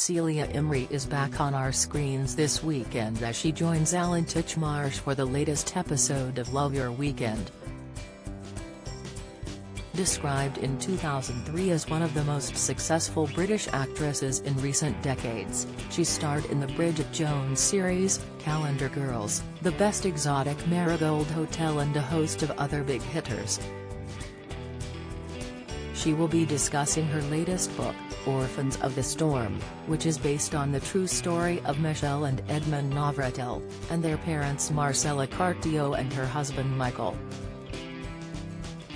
Celia Imrie is back on our screens this weekend as she joins Alan Titchmarsh for the latest episode of Love Your Weekend. Described in 2003 as one of the most successful British actresses in recent decades, she starred in the Bridget Jones series, Calendar Girls, The Best Exotic Marigold Hotel and a host of other big hitters. She will be discussing her latest book, Orphans of the Storm, which is based on the true story of Michelle and Edmund Navratil, and their parents Marcella Cartio and her husband Michael.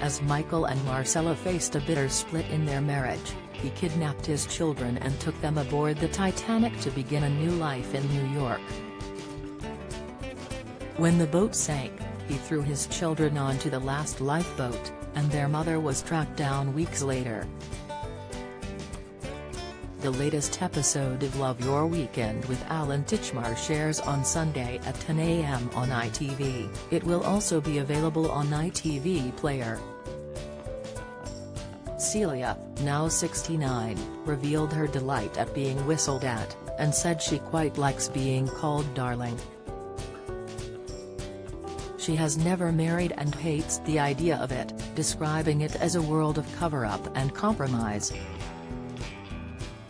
As Michael and Marcella faced a bitter split in their marriage, he kidnapped his children and took them aboard the Titanic to begin a new life in New York. When the boat sank, he threw his children onto the last lifeboat, and their mother was tracked down weeks later. The latest episode of Love Your Weekend with Alan Titchmarsh airs on Sunday at 10 a.m. on ITV. It will also be available on ITV Player. Celia, now 69, revealed her delight at being whistled at, and said she quite likes being called darling. She has never married and hates the idea of it, describing it as a world of cover-up and compromise.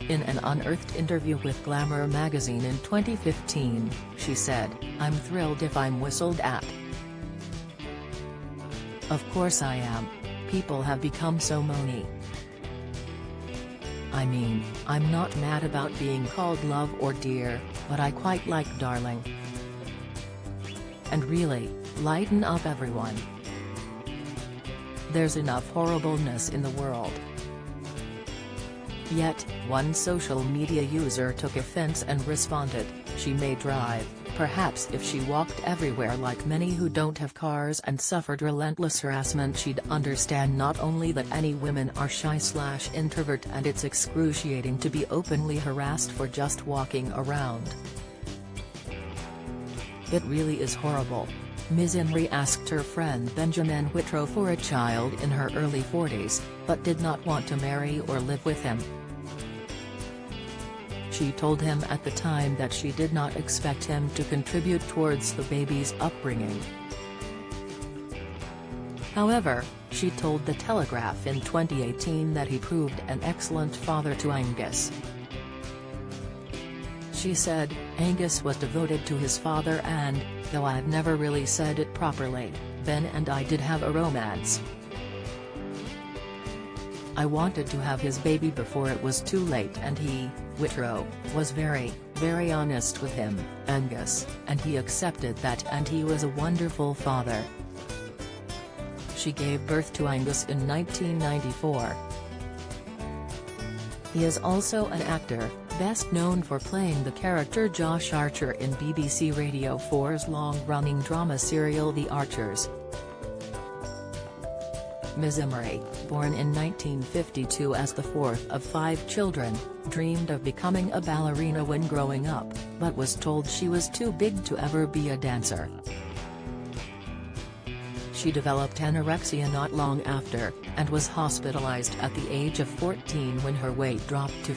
In an unearthed interview with Glamour magazine in 2015, she said, "I'm thrilled if I'm whistled at. Of course I am. People have become so moany. I mean, I'm not mad about being called love or dear, but I quite like darling. And really, lighten up everyone. There's enough horribleness in the world." Yet, one social media user took offense and responded, "She may drive, perhaps if she walked everywhere like many who don't have cars and suffered relentless harassment she'd understand not only that any women are shy/introvert and it's excruciating to be openly harassed for just walking around. It really is horrible." Ms. Imrie asked her friend Benjamin Whitrow for a child in her early 40s, but did not want to marry or live with him. She told him at the time that she did not expect him to contribute towards the baby's upbringing. However, she told The Telegraph in 2018 that he proved an excellent father to Angus. She said, "Angus was devoted to his father and, though I've never really said it properly, Ben and I did have a romance. I wanted to have his baby before it was too late and he, Whitrow, was very, very honest with him, Angus, and he accepted that and he was a wonderful father." She gave birth to Angus in 1994. He is also an actor, best known for playing the character Josh Archer in BBC Radio 4's long-running drama serial The Archers. Ms. Imrie, born in 1952 as the fourth of 5 children, dreamed of becoming a ballerina when growing up, but was told she was too big to ever be a dancer. She developed anorexia not long after, and was hospitalized at the age of 14 when her weight dropped to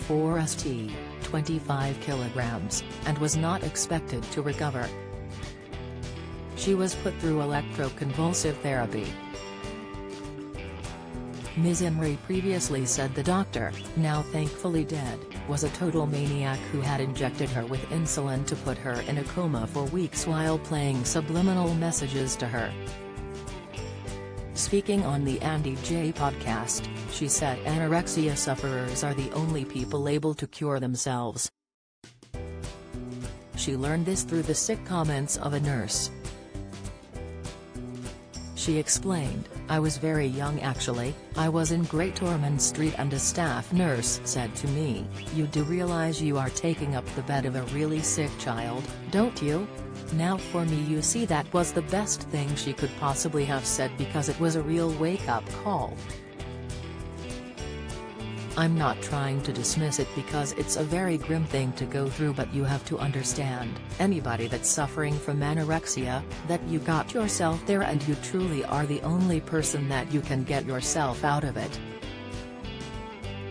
25 kilograms, and was not expected to recover. She was put through electroconvulsive therapy. Ms. Imrie previously said the doctor, now thankfully dead, was a total maniac who had injected her with insulin to put her in a coma for weeks while playing subliminal messages to her. Speaking on the Andy J podcast, she said anorexia sufferers are the only people able to cure themselves. She learned this through the sick comments of a nurse. She explained, "I was very young actually, I was in Great Ormond Street and a staff nurse said to me, 'You do realize you are taking up the bed of a really sick child, don't you?' Now for me you see that was the best thing she could possibly have said because it was a real wake-up call. I'm not trying to dismiss it because it's a very grim thing to go through, but you have to understand, anybody that's suffering from anorexia, that you got yourself there and you truly are the only person that you can get yourself out of it.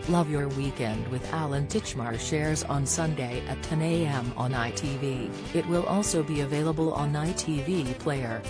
Love Your Weekend with Alan Titchmarsh shares on Sunday at 10 a.m. on ITV. It will also be available on ITV Player.